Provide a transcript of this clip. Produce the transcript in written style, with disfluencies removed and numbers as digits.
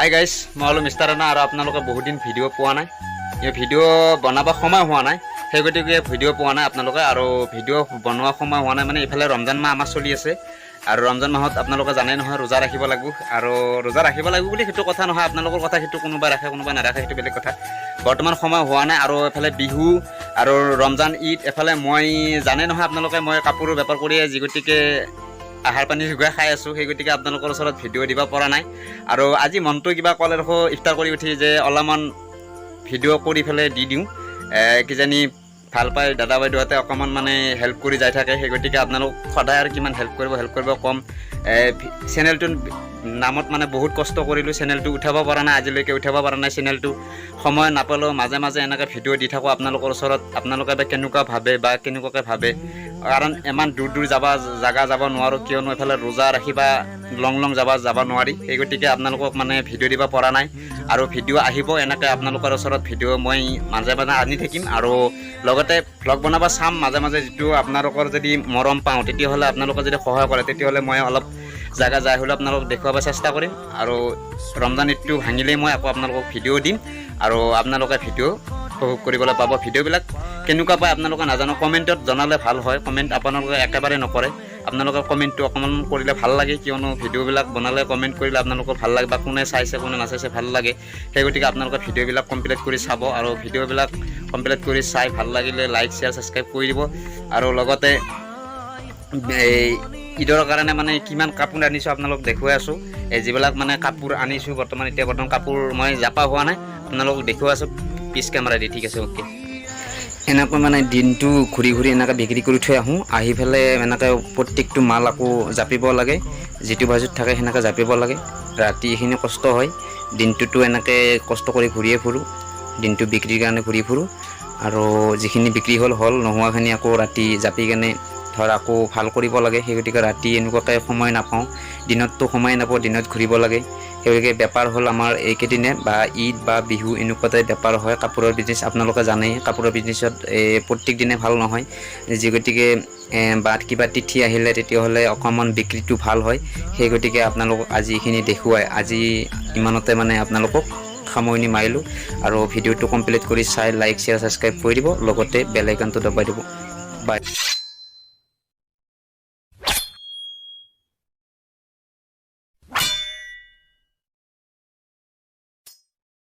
Hi guys, মই হ'লো mister Rana আৰু আপোনালোকে বহুত দিন ভিডিঅ' পোৱা নাই। এই ভিডিঅ' বনাব সময় হোৱা নাই, সেই গতিকে ভিডিঅ' পোৱা নাই আপোনালোকে। আৰু ভিডিঅ' বনোৱা সময় হোৱা নাই মানে ইফালে ৰমজান মাহ আমাৰ চলি আছে, আৰু ৰমজান মাহত আপোনালোকে জানে নহয় ৰোজা ৰাখিব লাগিব। আৰু ৰোজা ৰাখিব লাগিব বুলি সেইটো কথা নহয়, আপোনালোকৰ কথা সেইটো কোনোবাই ৰাখে কোনোবাই নাৰাখে, সেইটো বেলেগ কথা। বৰ্তমান সময় হোৱা নাই, আৰু এফালে বিহু আৰু ৰমজান ঈদ, এফালে মই জানে নহয় আপোনালোকে মই কাপোৰৰ বেপাৰ কৰিয়ে যি গতিকে আহাৰ পানী যোগাই খাই আছোঁ, সেই গতিকে আপোনালোকৰ ওচৰত ভিডিঅ' দিব পৰা নাই। আৰু আজি মনটো কিবা ক'লে দেখোঁ ইফতাৰ কৰি উঠি যে অলপমান ভিডিঅ' কৰি পেলাই দি দিওঁ, কিজানি ভাল পায় দাদা বাইদেউহঁতে অকণমান মানে হেল্প কৰি যাই থাকে। সেই গতিকে আপোনালোক সদায় আৰু কিমান হেল্প কৰিব কম। চেনেলটোৰ নামত মানে বহুত কষ্ট কৰিলোঁ, চেনেলটো উঠাব পৰা নাই, আজিলৈকে উঠাব পৰা নাই চেনেলটো। সময় নাপালেও মাজে মাজে এনেকৈ ভিডিঅ' দি থাকোঁ আপোনালোকৰ ওচৰত। আপোনালোকে বা কেনেকুৱা ভাবে বা কেনেকুৱাকৈ ভাবে, কাৰণ ইমান দূৰ দূৰ জাগা যাব নোৱাৰোঁ, কিয়নো এইফালে ৰোজা ৰাখিবা লং যাব নোৱাৰি। সেই গতিকে আপোনালোকক মানে ভিডিঅ' দিব পৰা নাই। আৰু ভিডিঅ' আহিব এনেকৈ আপোনালোকৰ ওচৰত ভিডিঅ' মই মাজে মাজে আনি থাকিম, আৰু লগতে ভ্লগ বনাব চাম মাজে মাজে। যিটো আপোনালোকৰ যদি মৰম পাওঁ, তেতিয়াহ'লে আপোনালোকে যদি সহায় কৰে, তেতিয়াহ'লে মই অলপ জাগা যাই হ'লেও আপোনালোকক দেখুৱাব চেষ্টা কৰিম। আৰু ৰমজান ঈদটো ভাঙিলেই মই আকৌ আপোনালোকক ভিডিঅ' দিম, আৰু আপোনালোকে ভিডিঅ' উপভোগ কৰিবলৈ পাব। ভিডিঅ'বিলাক কেনেকুৱা পায় আপোনালোকে নাজানো, কমেণ্টত জনালে ভাল হয়। কমেণ্ট আপোনালোকে একেবাৰে নকৰে, আপোনালোকে কমেণ্টটো অকণমান কৰিলে ভাল লাগে, কিয়নো ভিডিঅ'বিলাক বনালে কমেণ্ট কৰিলে আপোনালোকৰ ভাল লাগে, বা কোনে চাইছে কোনে নাচাইছে ভাল লাগে। সেই গতিকে আপোনালোকে ভিডিঅ'বিলাক কমপ্লিট কৰি চাব, আৰু ভিডিঅ'বিলাক কমপ্লিট কৰি চাই ভাল লাগিলে লাইক শ্বেয়াৰ ছাবস্ক্ৰাইব কৰি দিব। আৰু লগতে এই ঈদৰ কাৰণে মানে কিমান কাপোৰ আনিছোঁ আপোনালোক দেখুৱাই আছোঁ। এই যিবিলাক মানে কাপোৰ আনিছোঁ বৰ্তমান কাপোৰ মই জাপা হোৱা নাই, আপোনালোকক দেখুৱাই আছোঁ পিছ কেমেৰা দি। ঠিক আছে, অ'কে। এনেকৈ মানে দিনটো ঘূৰি এনেকৈ বিক্ৰী কৰি থৈ আহোঁ, আহি পেলাই এনেকৈ প্ৰত্যেকটো মাল আকৌ জাপিব লাগে, যিটো বাজুত থাকে সেনেকৈ জাপিব লাগে। ৰাতি এইখিনি কষ্ট হয়, দিনটোতো এনেকৈ কষ্ট কৰি ঘূৰিয়ে ফুৰোঁ, দিনটো বিক্ৰীৰ কাৰণে ঘূৰি ফুৰোঁ। আৰু যিখিনি বিক্ৰী হ'ল নোহোৱাখিনি আকৌ ৰাতি জাপি কেনে ধৰ আকৌ ভাল কৰিব লাগে। সেই গতিকে ৰাতি এনেকুৱাকৈ সময় নাপাওঁ, দিনততো সময় নাপাওঁ, দিনত ঘূৰিব লাগে। সেইগতিকে বেপাৰ হ'ল আমাৰ এইকেইদিনে, বা ঈদ বা বিহু এনেকুৱাতে বেপাৰ হয়। কাপোৰৰ বিজনেছ আপোনালোকে জানেই, কাপোৰৰ বিজনেছত প্ৰত্যেক দিনে ভাল নহয়, যি গতিকে বা কিবা তিথি আহিলে তেতিয়াহ'লে অকণমান বিক্ৰীটো ভাল হয়। সেই গতিকে আপোনালোকক আজি এইখিনি দেখুৱাই আজি ইমানতে মানে আপোনালোকক সামৰণি মাৰিলোঁ। আৰু ভিডিঅ'টো কমপ্লিট কৰি চাই লাইক শ্বেয়াৰ ছাবস্ক্ৰাইব কৰি দিব, লগতে বেল আইকনটো দবাই দিব। বাই।